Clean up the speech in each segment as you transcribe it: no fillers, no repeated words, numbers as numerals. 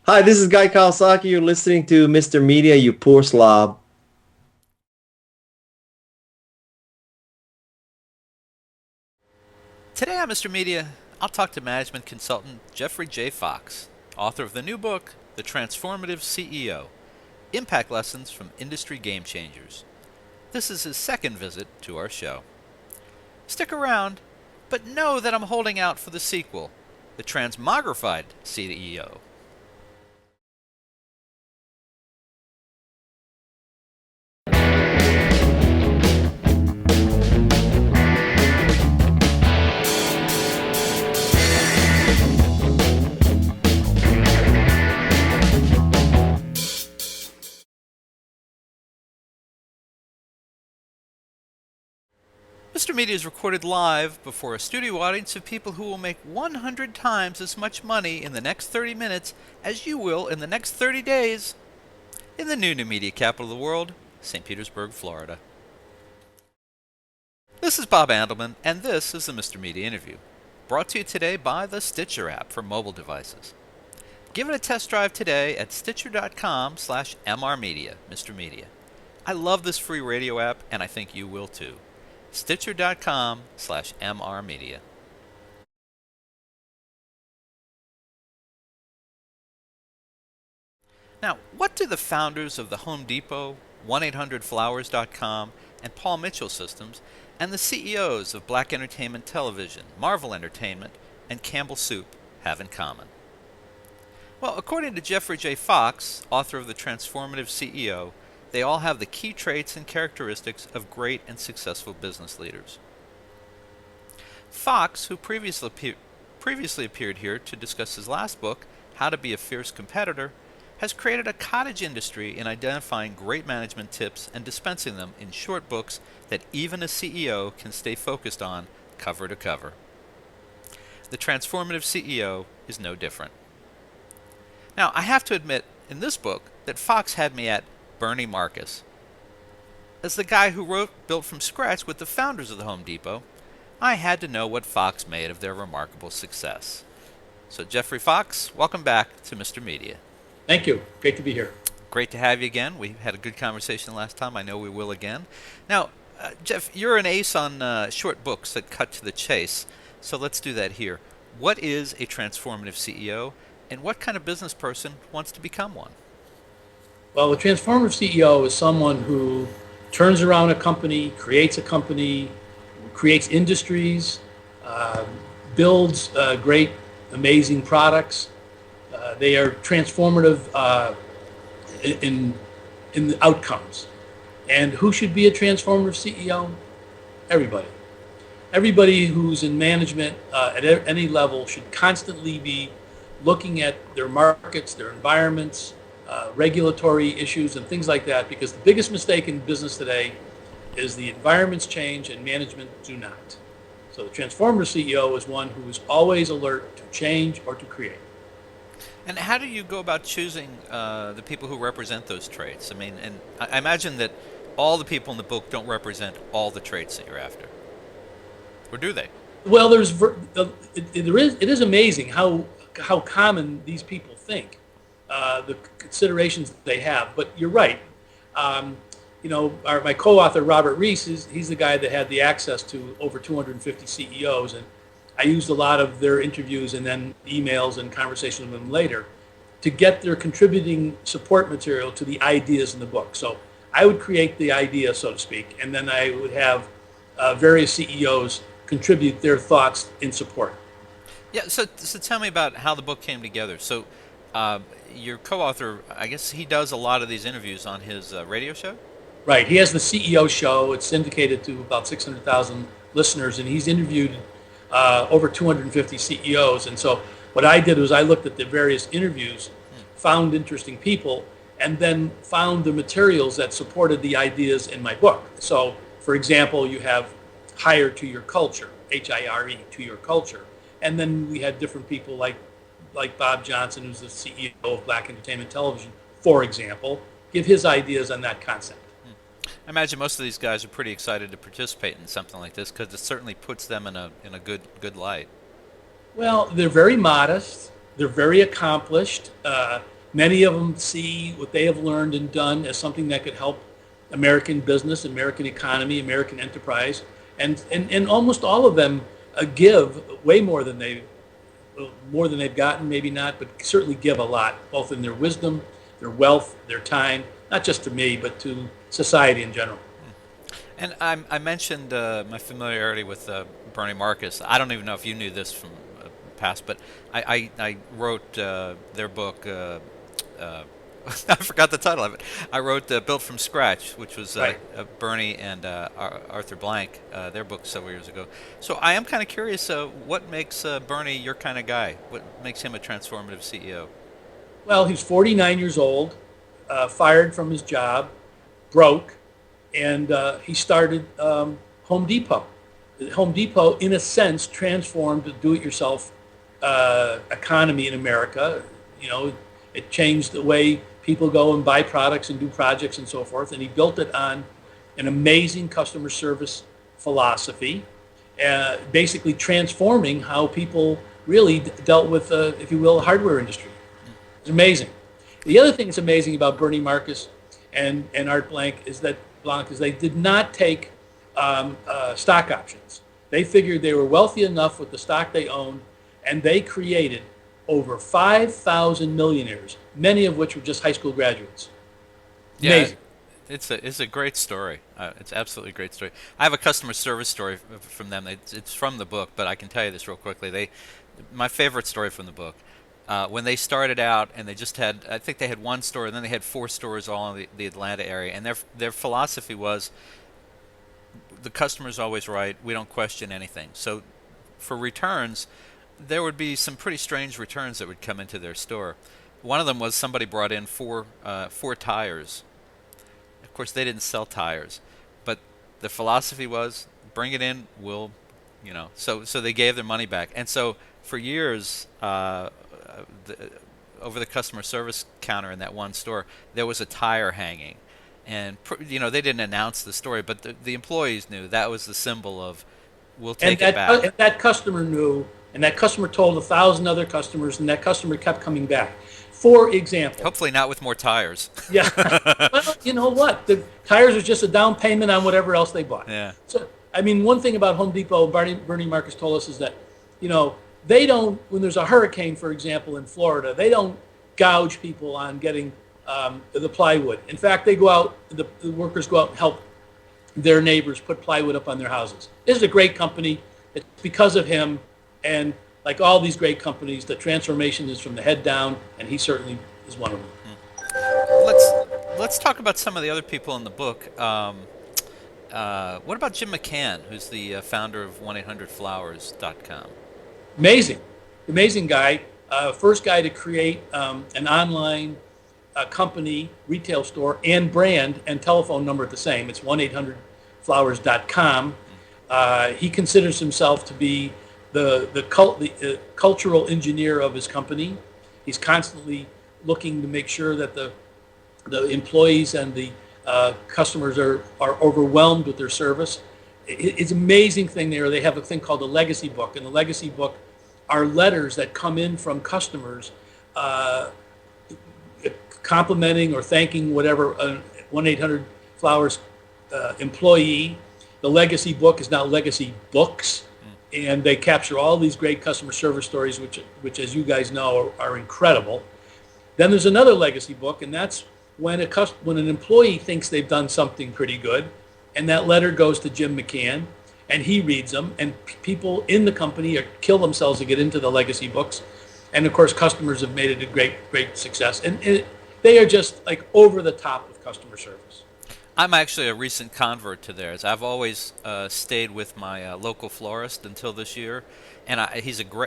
Hi, this is Guy Kawasaki. You're listening to Mr. Media, you poor slob. Today on Mr. Media, I'll talk to management consultant Jeffrey J. Fox, author of the new book, The Transformative CEO: Impact Lessons from Industry Game Changers. This is his second visit to our show. Stick around, but know that I'm holding out for the sequel, The Transmogrified CEO. Mr. Media is recorded live before a studio audience of people who will make 100 times as much money in the next 30 minutes as you will in the next 30 days in the new media capital of the world, St. Petersburg, Florida. This is Bob Andelman, and this is the Mr. Media Interview, brought to you today by the Stitcher app for mobile devices. Give it a test drive today at stitcher.com/mrmedia, Mr. Media. I love this free radio app, and I think you will too. Stitcher.com/mrmedia. Now, what do the founders of the Home Depot, 1-800-Flowers.com, and Paul Mitchell Systems, and the CEOs of Black Entertainment Television, Marvel Entertainment, and Campbell Soup have in common? Well, according to Jeffrey J. Fox, author of The Transformative CEO, they all have the key traits and characteristics of great and successful business leaders. Fox, who previously appeared here to discuss his last book, How to Be a Fierce Competitor, has created a cottage industry in identifying great management tips and dispensing them in short books that even a CEO can stay focused on cover to cover. The Transformative CEO is no different. Now, I have to admit, in this book, that Fox had me at Bernie Marcus. As the guy who built from scratch with the founders of the Home Depot, I had to know what Fox made of their remarkable success. So, Jeffrey Fox, welcome back to Mr. Media. Thank you. Great to be here. Great to have you again. We had a good conversation last time. I know we will again. Now, Jeff, you're an ace on short books that cut to the chase, so let's do that here. What is a transformative CEO, and what kind of business person wants to become one? Well, a transformative CEO is someone who turns around a company, creates industries, uh, builds great, amazing products. They are transformative in in the outcomes. And who should be a transformative CEO? Everybody. Everybody who's in management at any level should constantly be looking at their markets, their environments, regulatory issues, and things like that. Because the biggest mistake in business today is the environments change and management do not. So the transformative CEO is one who is always alert to change or to create. And how do you go about choosing the people who represent those traits? I mean, and I imagine that all the people in the book don't represent all the traits that you're after, or do they? Well, it is amazing how common these people think, the considerations that they have. But you're right. Um, my co-author Robert Reese he's the guy that had the access to over 250 CEOs, and I used a lot of their interviews and then emails and conversations with them later to get their contributing support material to the ideas in the book. So I would create the idea, so to speak, and then I would have various CEOs contribute their thoughts in support. Yeah. So tell me about how the book came together. So uh, your co-author, I guess he does a lot of these interviews on his radio show. Right. He has the CEO show. It's syndicated to about 600,000 listeners, and he's interviewed over 250 CEOs. And so what I did was I looked at the various interviews, found interesting people, and then found the materials that supported the ideas in my book. So, for example, you have hire to your culture, HIRE, to your culture. And then we had different people like Bob Johnson, who's the CEO of Black Entertainment Television, for example, give his ideas on that concept. I imagine most of these guys are pretty excited to participate in something like this because it certainly puts them in a good light. Well, they're very modest. They're very accomplished. Many of them see what they have learned and done as something that could help American business, American economy, American enterprise, and almost all of them give way more than they've gotten, maybe not, but certainly give a lot, both in their wisdom, their wealth, their time, not just to me, but to society in general. And I mentioned my familiarity with Bernie Marcus. I don't even know if you knew this from past, but I wrote their book. I forgot the title of it. I wrote Built from Scratch, which was Right. Bernie and Arthur Blank, their book several years ago. So I am kind of curious, what makes Bernie your kind of guy? What makes him a transformative CEO? Well, he's 49 years old, fired from his job, broke, and he started Home Depot. Home Depot, in a sense, transformed the do-it-yourself economy in America. You know, it changed the way people go and buy products and do projects and so forth. And he built it on an amazing customer service philosophy, basically transforming how people really dealt with, if you will, the hardware industry. It's amazing. The other thing that's amazing about Bernie Marcus and Art Blanc is they did not take stock options. They figured they were wealthy enough with the stock they owned, and they created over 5,000 millionaires, many of which were just high school graduates. Yeah, Amazing. it's a great story. It's absolutely a great story. I have a customer service story from them. It's from the book, but I can tell you this real quickly. My favorite story from the book. When they started out and they just had, I think they had one store and then they had four stores all in the Atlanta area. And their philosophy was the customer's always right. We don't question anything. So for returns, there would be some pretty strange returns that would come into their store. One of them was somebody brought in four tires. Of course, they didn't sell tires, but the philosophy was bring it in, so they gave their money back. And so for years, over the customer service counter in that one store, there was a tire hanging. And they didn't announce the story, but the employees knew that was the symbol of we'll And take it back. that customer knew, and that customer told 1,000 other customers, and that customer kept coming back. For example, Hopefully not with more tires. yeah. Well, you know what? The tires was just a down payment on whatever else they bought. Yeah. So, I mean, one thing about Home Depot, Bernie Marcus told us is that, they don't, when there's a hurricane, for example, in Florida, they don't gouge people on getting the plywood. In fact, they go out, the workers go out and help their neighbors put plywood up on their houses. This is a great company. It's because of him, and like all these great companies, the transformation is from the head down, and he certainly is one of them. Let's talk about some of the other people in the book. What about Jim McCann, who's the founder of 1-800-Flowers.com? Amazing guy. First guy to create an online company, retail store, and brand and telephone number at the same. It's 1-800-Flowers.com. He considers himself to be the cultural engineer of his company. He's constantly looking to make sure that the employees and the customers are overwhelmed with their service. It's an amazing thing there. They have a thing called the legacy book, and the legacy book are letters that come in from customers complimenting or thanking whatever 1-800-Flowers employee. The legacy book is now Legacy Books, and they capture all these great customer service stories, which as you guys know, are incredible. Then there's another legacy book, and that's when an employee thinks they've done something pretty good, and that letter goes to Jim McCann, and he reads them, and people in the company kill themselves to get into the legacy books. And of course, customers have made it a great success. And they are just like over the top of customer service. I'm actually a recent convert to theirs. I've always stayed with my local florist until this year, and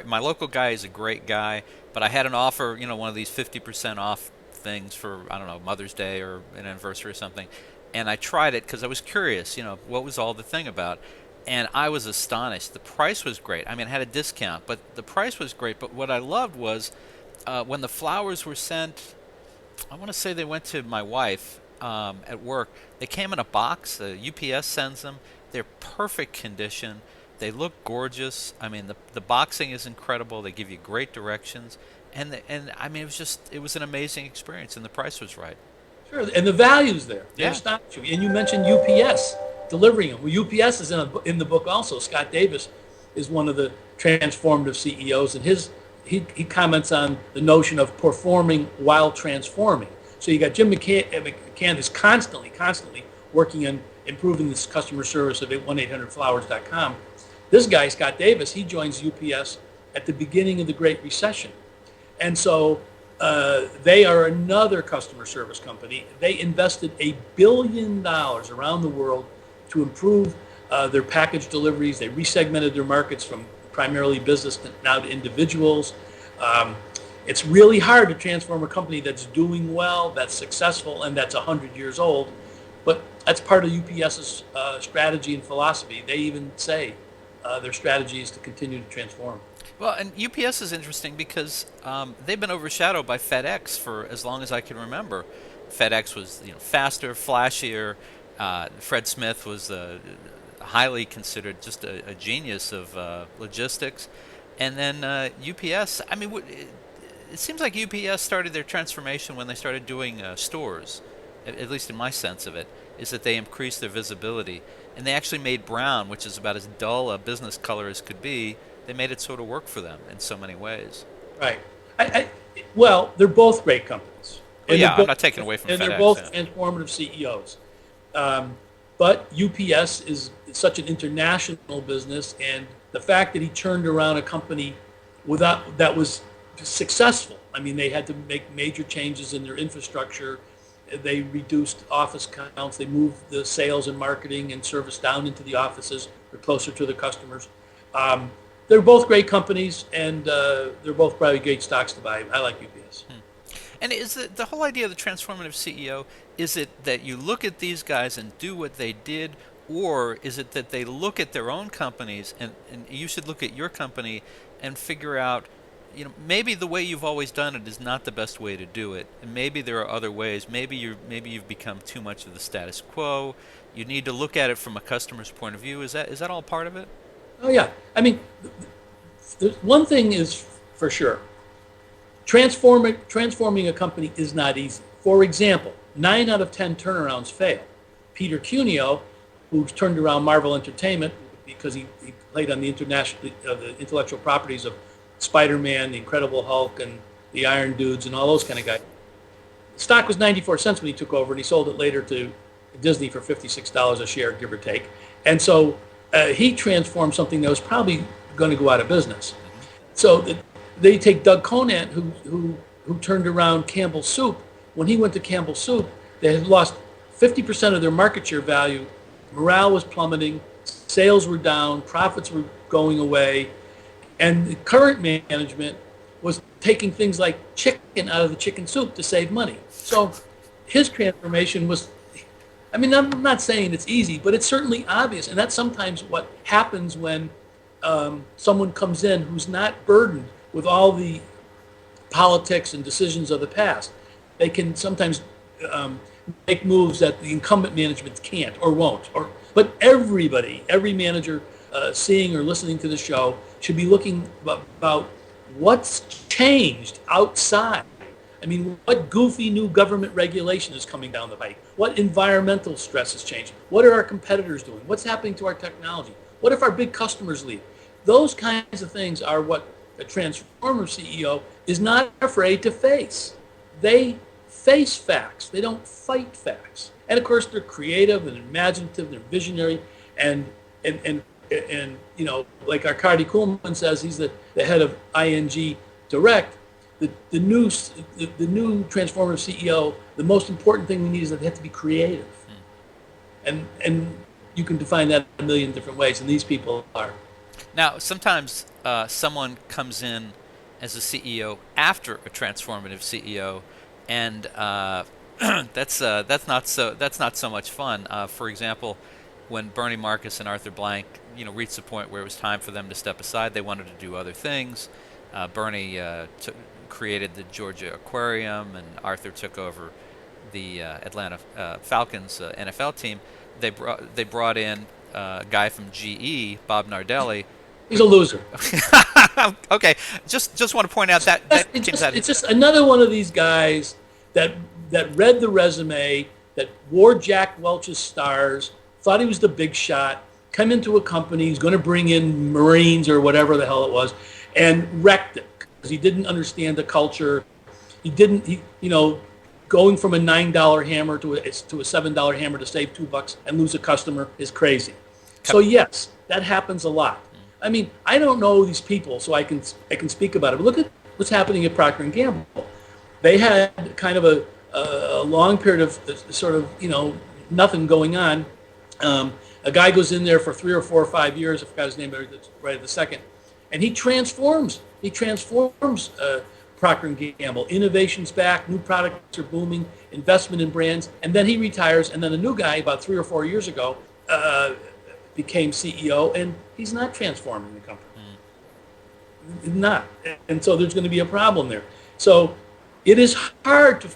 my local guy is a great guy. But I had an offer, one of these 50% off things for, I don't know, Mother's Day or an anniversary or something, and I tried it because I was curious, what was all the thing about, and I was astonished. The price was great. I mean, it had a discount, but the price was great. But what I loved was when the flowers were sent. I want to say they went to my wife at work. They came in a box. The UPS sends them. They're perfect condition. They look gorgeous. I mean, the boxing is incredible. They give you great directions. and I mean it was an amazing experience, and the price was right. Sure, and the value's there. They're Yeah. astonishing. And you mentioned UPS delivering them. Well, UPS is in the book also. Scott Davis is one of the transformative CEOs, and he comments on the notion of performing while transforming. So you got Jim McCann is constantly working on improving this customer service of 1-800-Flowers.com. This guy, Scott Davis, he joins UPS at the beginning of the Great Recession. And so they are another customer service company. They invested $1 billion around the world to improve their package deliveries. They resegmented their markets from primarily business now to individuals. It's really hard to transform a company that's doing well, that's successful, and that's 100 years old. But that's part of UPS's strategy and philosophy. They even say their strategy is to continue to transform. Well, and UPS is interesting because they've been overshadowed by FedEx for as long as I can remember. FedEx was, faster, flashier. Fred Smith was highly considered just a genius of logistics, and then UPS. I mean, it seems like UPS started their transformation when they started doing stores. At least in my sense of it, is that they increased their visibility, and they actually made brown, which is about as dull a business color as could be. They made it sort of work for them in so many ways. Right. Well, they're both great companies. Well, yeah, I'm not taking away from FedEx. And they're both transformative CEOs. But UPS is such an international business, and the fact that he turned around a company that was successful. I mean, they had to make major changes in their infrastructure. They reduced office counts. They moved the sales and marketing and service down into the offices. They're closer to the customers. They're both great companies, and they're both probably great stocks to buy. I like UPS. And is the whole idea of the transformative CEO, is it that you look at these guys and do what they did, or is it that they look at their own companies, and you should look at your company and figure out, maybe the way you've always done it is not the best way to do it, and maybe there are other ways. Maybe you've become too much of the status quo. You need to look at it from a customer's point of view. Is that all part of it? Oh, yeah. I mean, one thing is for sure. Transforming a company is not easy. For example, 9 out of 10 turnarounds fail. Peter Cuneo, who's turned around Marvel Entertainment because he played on the intellectual properties of Spider-Man, the Incredible Hulk, and the Iron Dudes, and all those kind of guys. The stock was 94 cents when he took over, and he sold it later to Disney for $56 a share, give or take. And so he transformed something that was probably going to go out of business. So they take Doug Conant, who turned around Campbell Soup. When he went to Campbell Soup, they had lost 50% of their market share value. Morale was plummeting. Sales were down. Profits were going away. And the current management was taking things like chicken out of the chicken soup to save money. So his transformation was, I mean, I'm not saying it's easy, but it's certainly obvious. And that's sometimes what happens when someone comes in who's not burdened with all the politics and decisions of the past. They can sometimes make moves that the incumbent management can't or won't. But every manager seeing or listening to the show should be looking about what's changed outside. I mean, what goofy new government regulation is coming down the pike? What environmental stress has changed? What are our competitors doing? What's happening to our technology? What if our big customers leave? Those kinds of things are what a transformer CEO is not afraid to face. They face facts. They don't fight facts. And of course, they're creative and imaginative. They're visionary, and like Arkady Kuhlman says, he's the head of ING Direct. The new transformative CEO, the most important thing we need is that they have to be creative, and you can define that a million different ways, and these people are. Now, sometimes someone comes in as a CEO after a transformative CEO, and that's not so much fun. For example, when Bernie Marcus and Arthur Blank, reached the point where it was time for them to step aside, they wanted to do other things. Bernie created the Georgia Aquarium, and Arthur took over the Atlanta Falcons NFL team. They brought in a guy from GE, Bob Nardelli. He's a loser. Okay, just want to point out that It's seems just, that it's just another one of these guys that read the resume, that wore Jack Welch's stars, thought he was the big shot, come into a company, he's going to bring in Marines or whatever the hell it was, and wrecked it because he didn't understand the culture. Going from a $9 hammer to a $7 hammer to save $2 and lose a customer is crazy. So yes, that happens a lot. I mean, I don't know these people, so I can speak about it. But look at what's happening at Procter and Gamble. They had kind of a long period of sort of nothing going on. A guy goes in there for 3 or 4 or 5 years. I forgot his name right at the second, and he transforms. Procter and Gamble. Innovation's back. New products are booming. Investment in brands, and then he retires. And then a new guy, about 3 or 4 years ago, became CEO, and he's not transforming the company. Not, and so there's going to be a problem there. So it is hard to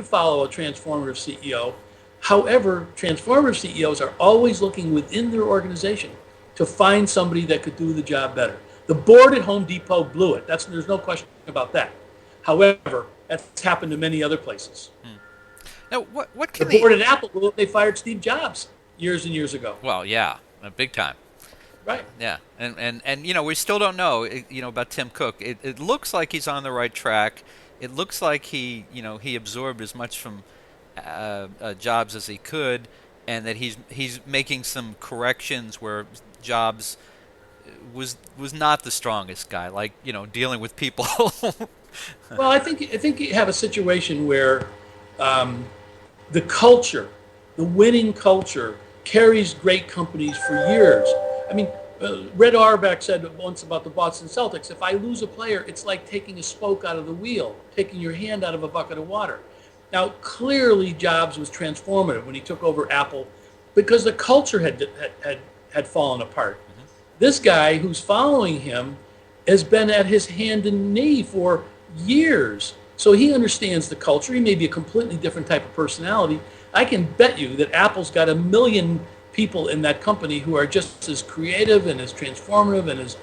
follow a transformative CEO. However, transformative CEOs are always looking within their organization to find somebody that could do the job better. The board at Home Depot blew it. There's no question about that. However, that's happened to many other places. Now, what can the board at Apple blew it? They fired Steve Jobs years and years ago. Well, yeah, big time. Right. Yeah, and we still don't know about Tim Cook. It looks like he's on the right track. It looks like he absorbed as much from Jobs as he could, and that he's making some corrections where Jobs was not the strongest guy, like dealing with people. Well, I think you have a situation where the culture, the winning culture, carries great companies for years. I mean, Red Auerbach said once about the Boston Celtics, if I lose a player, it's like taking a spoke out of the wheel, taking your hand out of a bucket of water. Now, clearly Jobs was transformative when he took over Apple because the culture had fallen apart. Mm-hmm. This guy who's following him has been at his hand and knee for years. So he understands the culture. He may be a completely different type of personality. I can bet you that Apple's got 1 million people in that company who are just as creative and as transformative and as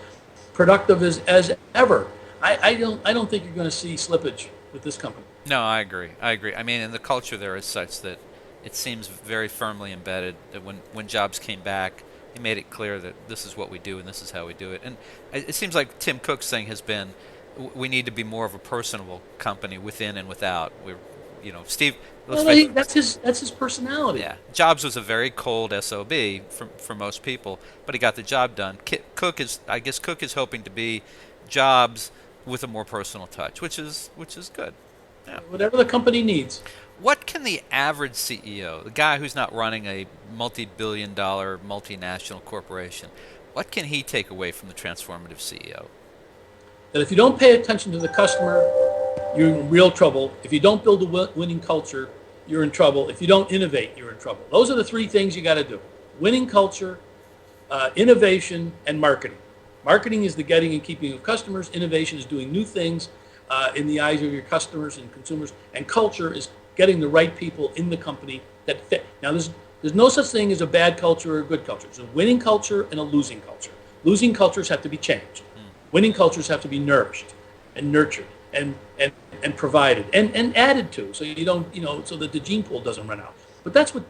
productive as ever. I don't think you're going to see slippage with this company. No, I agree. I mean, and the culture there is such that it seems very firmly embedded. That when Jobs came back, he made it clear that this is what we do and this is how we do it. And it seems like Tim Cook's thing has been, we need to be more of a personable company within and without. Steve. That's his personality. Yeah, Jobs was a very cold SOB for most people, but he got the job done. Cook is hoping to be Jobs with a more personal touch, which is good. Yeah. Whatever the company needs. What can the average CEO, the guy who's not running a multi-billion-dollar multinational corporation, what can he take away from the transformative CEO? That if you don't pay attention to the customer, you're in real trouble. If you don't build a winning culture, you're in trouble. If you don't innovate, you're in trouble. Those are the 3 things you got to do: winning culture, innovation, and marketing. Marketing is the getting and keeping of customers. Innovation is doing new things in the eyes of your customers and consumers. And culture is getting the right people in the company that fit. Now, there's no such thing as a bad culture or a good culture. There's a winning culture and a losing culture. Losing cultures have to be changed. Winning cultures have to be nourished and nurtured and provided and added to, so you don't so that the gene pool doesn't run out. But that's what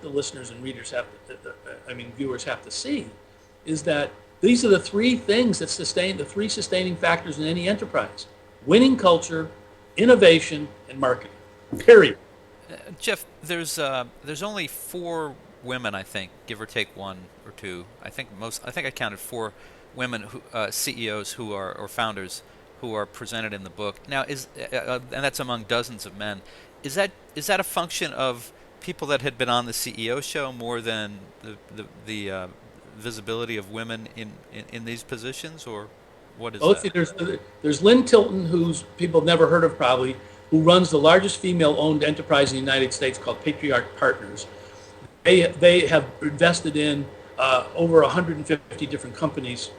the listeners and readers viewers have to see, is that these are the 3 things that sustain the 3 sustaining factors in any enterprise: winning culture, innovation, and marketing. Period. Jeff, there's only 4 women, I think, give or take 1 or 2. I think I counted 4 women who, CEOs who are or founders who are presented in the book. Now, and that's among dozens of men. Is that a function of people that had been on the CEO show more than the visibility of women in these positions, or what is that? There's Lynn Tilton, who's people have never heard of probably, who runs the largest female-owned enterprise in the United States called Patriarch Partners. They have invested in over 150 different companies,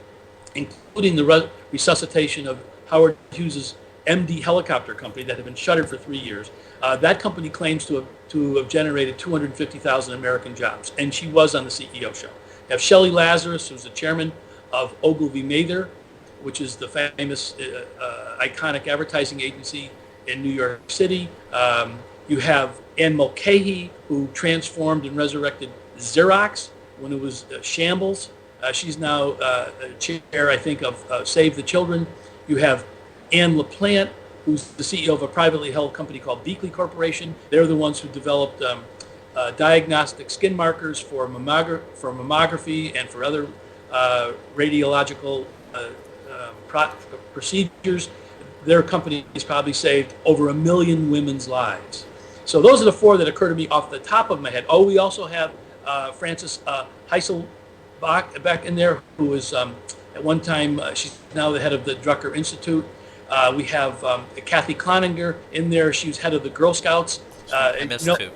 including the resuscitation of Howard Hughes's MD helicopter company that had been shuttered for 3 years. That company claims to have generated 250,000 American jobs, and she was on the CEO show. You have Shelley Lazarus, who's the chairman of Ogilvy Mather, which is the famous, iconic advertising agency in New York City. You have Anne Mulcahy, who transformed and resurrected Xerox when it was shambles. She's now chair, I think, of Save the Children. You have Anne LaPlante, who's the CEO of a privately held company called Beakley Corporation. They're the ones who developed diagnostic skin markers for mammography and for other radiological procedures. Their company has probably saved over 1 million women's lives. So those are the four that occur to me off the top of my head. Oh, we also have Frances Heiselbach back in there, who was at one time, she's now the head of the Drucker Institute. We have Kathy Cloninger in there. She was head of the Girl Scouts. I missed too.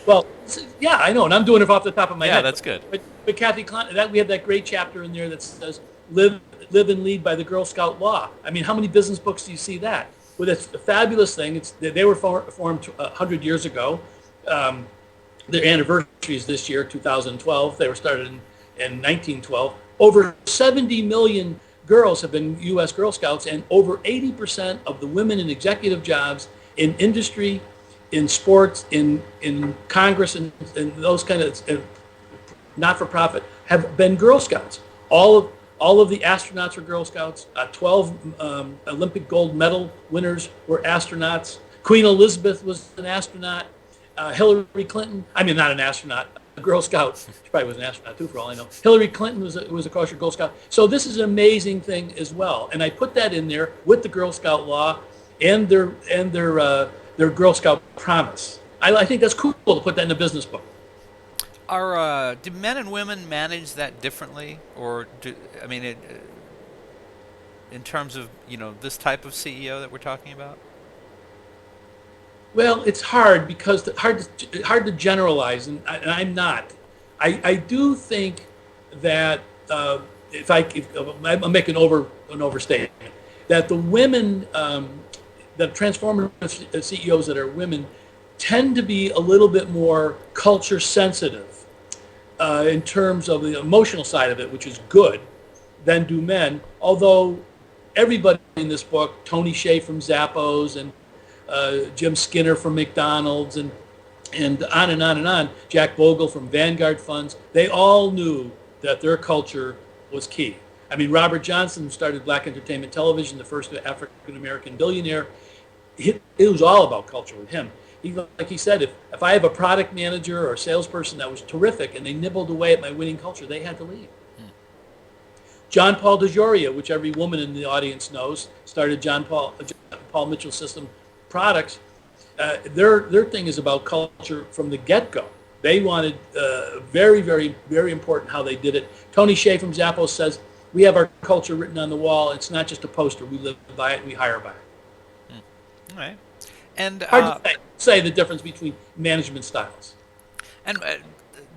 Well, yeah, I know, and I'm doing it off the top of my head. Yeah, that's good. But Kathy Cloninger, we have that great chapter in there that says, live and lead by the Girl Scout law. I mean, how many business books do you see that? Well, it's a fabulous thing. They were formed 100 years ago. Their anniversary is this year, 2012. They were started in 1912. Over 70 million girls have been U.S. Girl Scouts, and over 80% of the women in executive jobs in industry, in sports, in Congress, and those kind of not-for-profit have been Girl Scouts. All of the astronauts were Girl Scouts. 12 Olympic gold medal winners were astronauts. Queen Elizabeth was an astronaut. Hillary Clinton, I mean, not an astronaut, a Girl Scout. She probably was an astronaut too, for all I know. Hillary Clinton was a kosher Girl Scout. So this is an amazing thing as well. And I put that in there with the Girl Scout law and their Girl Scout promise. I think that's cool to put that in a business book. Do men and women manage that differently, or in terms of this type of CEO that we're talking about? Well, it's hard because hard to generalize, and I'm not. I do think that if I'm making an overstatement, that the women, the transformative CEOs that are women, tend to be a little bit more culture sensitive in terms of the emotional side of it, which is good, than do men. Although everybody in this book, Tony Hsieh from Zappos and Jim Skinner from McDonald's and on and on and on, Jack Bogle from Vanguard Funds, they all knew that their culture was key. I mean, Robert Johnson started Black Entertainment Television, the first African-American billionaire. It was all about culture with him. Like he said, if I have a product manager or a salesperson that was terrific and they nibbled away at my winning culture, they had to leave. John Paul DeJoria, which every woman in the audience knows, started John Paul Mitchell System Products. Their thing is about culture from the get-go. They wanted very, very, very important how they did it. Tony Hsieh from Zappos says, we have our culture written on the wall. It's not just a poster. We live by it. We hire by it. All right. And hard to say the difference between management styles. And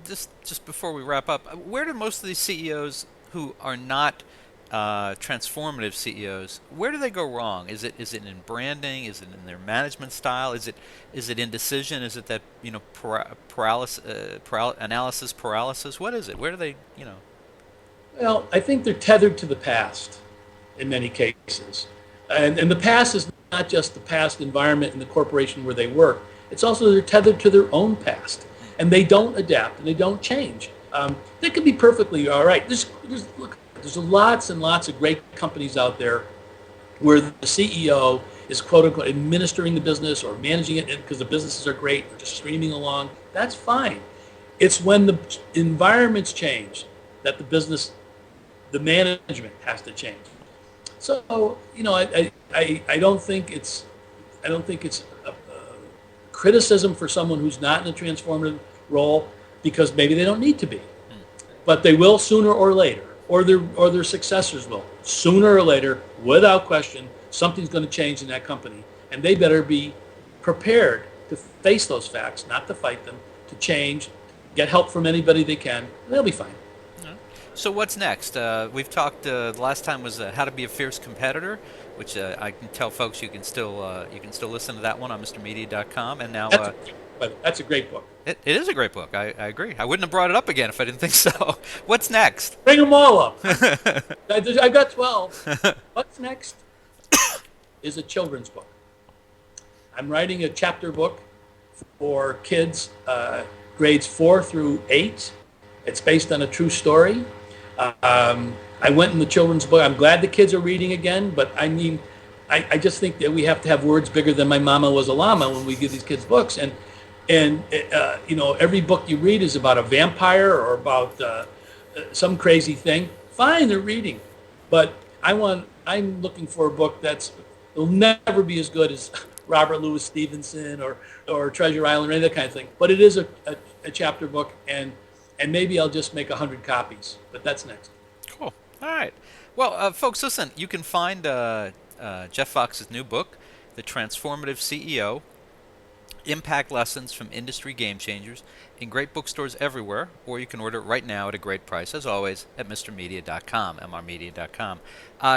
just before we wrap up, where do most of these CEOs who are not transformative CEOs, where do they go wrong? Is it in branding? Is it in their management style? Is it indecision? Is it that analysis paralysis? What is it? Where do they Well, I think they're tethered to the past in many cases, and the past is not just the past environment in the corporation where they work. It's also they're tethered to their own past, and they don't adapt and they don't change. They could be perfectly all right. There's lots and lots of great companies out there where the CEO is quote unquote administering the business or managing it because the businesses are great or just streaming along. That's fine. It's when the environments change that the management has to change. So I don't think it's a criticism for someone who's not in a transformative role because maybe they don't need to be, but they will sooner or later, or their successors will sooner or later, without question. Something's going to change in that company, and they better be prepared to face those facts, not to fight them, to change, get help from anybody they can, and they'll be fine. So what's next? We've talked. The last time was how to be a fierce competitor, which I can tell folks you can still listen to that one on MrMedia.com. And now But that's a great book. It is a great book. I agree. I wouldn't have brought it up again if I didn't think so. What's next? Bring them all up. I've got 12. What's next is a children's book. I'm writing a chapter book for kids grades 4 through 8. It's based on a true story. I went in the children's book. I'm glad the kids are reading again, but I mean, I just think that we have to have words bigger than my mama was a llama when we give these kids books. And every book you read is about a vampire or about some crazy thing. Fine, they're reading, but I'm looking for a book will never be as good as Robert Louis Stevenson or Treasure Island or any of that kind of thing. But it is a chapter book, and maybe I'll just make 100 copies. But that's next. Cool. All right. Well, folks, listen. You can find Jeff Fox's new book, The Transformative CEO. Impact Lessons from Industry Game Changers, in great bookstores everywhere, or you can order it right now at a great price, as always, at mrmedia.com, mrmedia.com.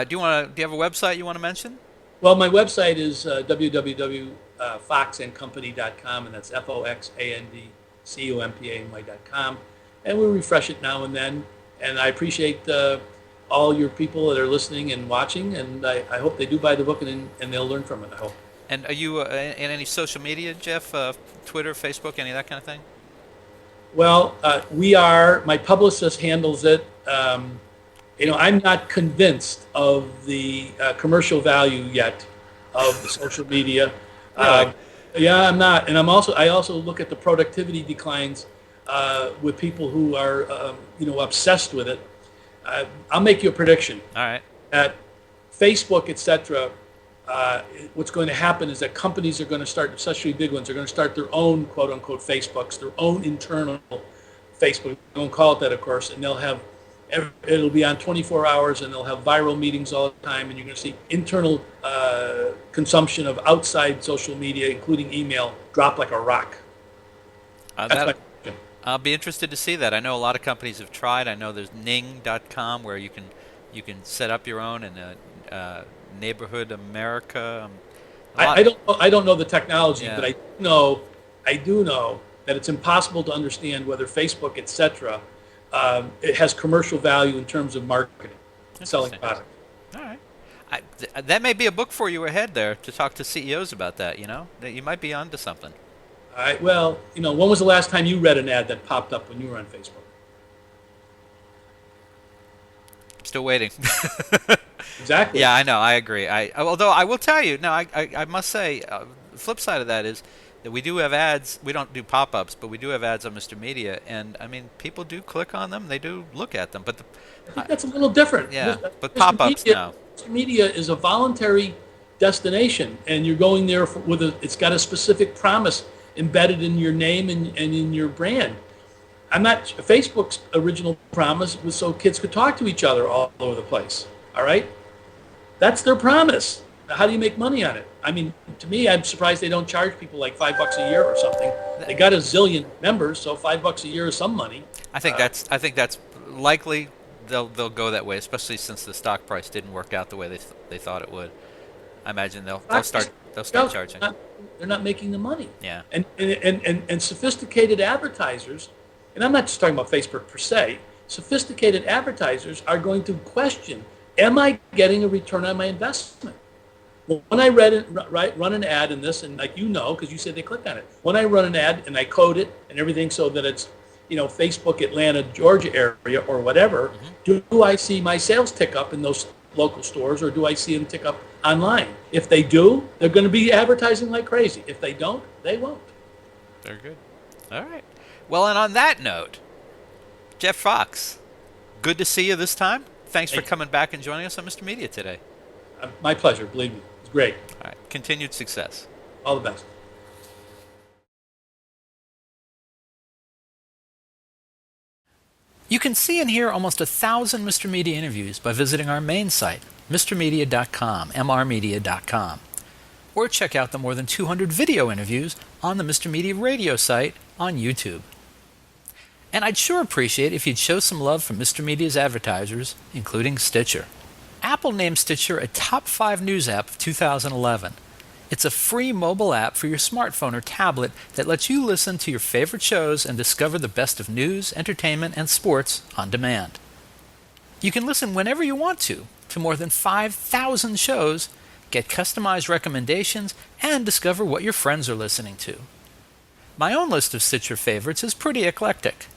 Do you have a website you want to mention? Well, my website is www.foxandcompany.com, and that's FOXANDCOMPANY.com, and we refresh it now and then. And I appreciate all your people that are listening and watching, and I hope they do buy the book and they'll learn from it, I hope. And are you in any social media, Jeff? Twitter, Facebook, any of that kind of thing? Well, we are. My publicist handles it. I'm not convinced of the commercial value yet of the social media. Really? Yeah, I'm not. And I also look at the productivity declines with people who are, obsessed with it. I'll make you a prediction. All right. At Facebook, etc. What's going to happen is that companies are going to start, especially big ones, are going to start their own quote-unquote Facebooks, their own internal Facebook. We don't call it that, of course, and it'll be on 24 hours, and they'll have viral meetings all the time, and you're going to see internal consumption of outside social media, including email, drop like a rock. I'll be interested to see that. I know a lot of companies have tried. I know there's Ning.com where you can set up your own, and Neighborhood America. I don't know the technology, Yeah. but I do know that it's impossible to understand whether Facebook, etc., it has commercial value in terms of marketing, selling product. All right. That may be a book for you ahead there to talk to CEOs about that. That you might be onto something. All right. Well, when was the last time you read an ad that popped up when you were on Facebook? Still waiting. Exactly. Yeah, I know. I agree. Although I will tell you, no, I must say, the flip side of that is that we do have ads. We don't do pop-ups, but we do have ads on Mr. Media, and I mean, people do click on them. They do look at them, but I think that's a little different. Yeah, but pop-ups, no. Mr. Media is a voluntary destination, and you're going there it's got a specific promise embedded in your name and in your brand. Facebook's original promise was so kids could talk to each other all over the place. All right? That's their promise. How do you make money on it? I mean, to me, I'm surprised they don't charge people like $5 a year or something. They got a zillion members, so $5 a year is some money. I think that's likely they'll go that way, especially since the stock price didn't work out the way they thought it would. I imagine they'll start charging. They're not making the money. Yeah. And sophisticated advertisers, and I'm not just talking about Facebook per se, sophisticated advertisers are going to question, am I getting a return on my investment? When I run an ad in this, and because you said they click on it. When I run an ad and I code it and everything so that it's, Facebook, Atlanta, Georgia area or whatever, do I see my sales tick up in those local stores, or do I see them tick up online? If they do, they're going to be advertising like crazy. If they don't, they won't. Very good. All right. Well, and on that note, Jeff Fox, good to see you this time. Thanks for coming back and joining us on Mr. Media today. My pleasure, believe me. It's great. All right. Continued success. All the best. You can see and hear almost 1,000 Mr. Media interviews by visiting our main site, mrmedia.com, mrmedia.com. Or check out the more than 200 video interviews on the Mr. Media radio site on YouTube. And I'd sure appreciate if you'd show some love for Mr. Media's advertisers, including Stitcher. Apple named Stitcher a top 5 news app of 2011. It's a free mobile app for your smartphone or tablet that lets you listen to your favorite shows and discover the best of news, entertainment, and sports on demand. You can listen whenever you want to more than 5,000 shows, get customized recommendations, and discover what your friends are listening to. My own list of Stitcher favorites is pretty eclectic.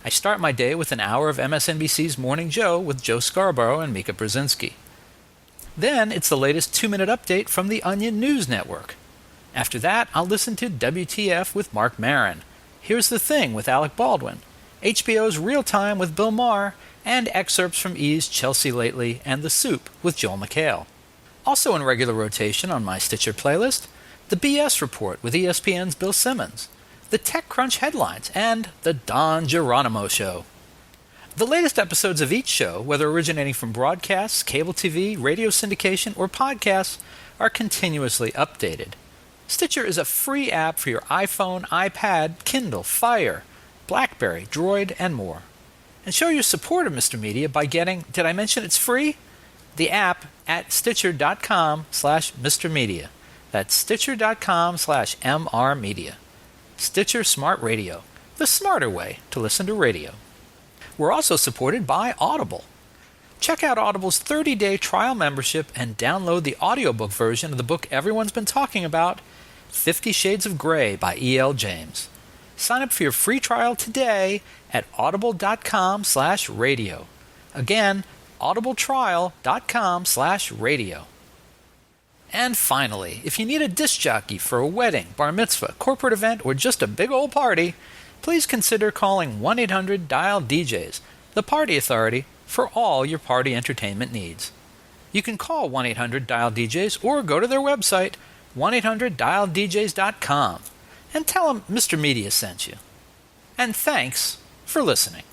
I start my day with an hour of MSNBC's Morning Joe with Joe Scarborough and Mika Brzezinski. Then it's the latest 2-minute update from the Onion News Network. After that, I'll listen to WTF with Mark Maron, Here's the Thing with Alec Baldwin, HBO's Real Time with Bill Maher, and excerpts from E's Chelsea Lately and The Soup with Joel McHale. Also in regular rotation on my Stitcher playlist, the BS Report with ESPN's Bill Simmons, the TechCrunch headlines, and the Don Geronimo Show. The latest episodes of each show, whether originating from broadcasts, cable TV, radio syndication, or podcasts, are continuously updated. Stitcher is a free app for your iPhone, iPad, Kindle, Fire, BlackBerry, Droid, and more. And show your support of Mr. Media by getting, did I mention it's free? The app at Stitcher.com/Mr. Media. That's Stitcher.com/MR Media. Stitcher Smart Radio, the smarter way to listen to radio. We're also supported by Audible. Check out Audible's 30-day trial membership and download the audiobook version of the book everyone's been talking about, 50 Shades of Grey by E.L. James. Sign up for your free trial today at audible.com/radio. Again, audibletrial.com/radio. And finally, if you need a disc jockey for a wedding, bar mitzvah, corporate event, or just a big old party, please consider calling 1-800-DIAL-DJs, the party authority for all your party entertainment needs. You can call 1-800-DIAL-DJs or go to their website, 1-800-DIAL-DJs.com, and tell them Mr. Media sent you. And thanks for listening.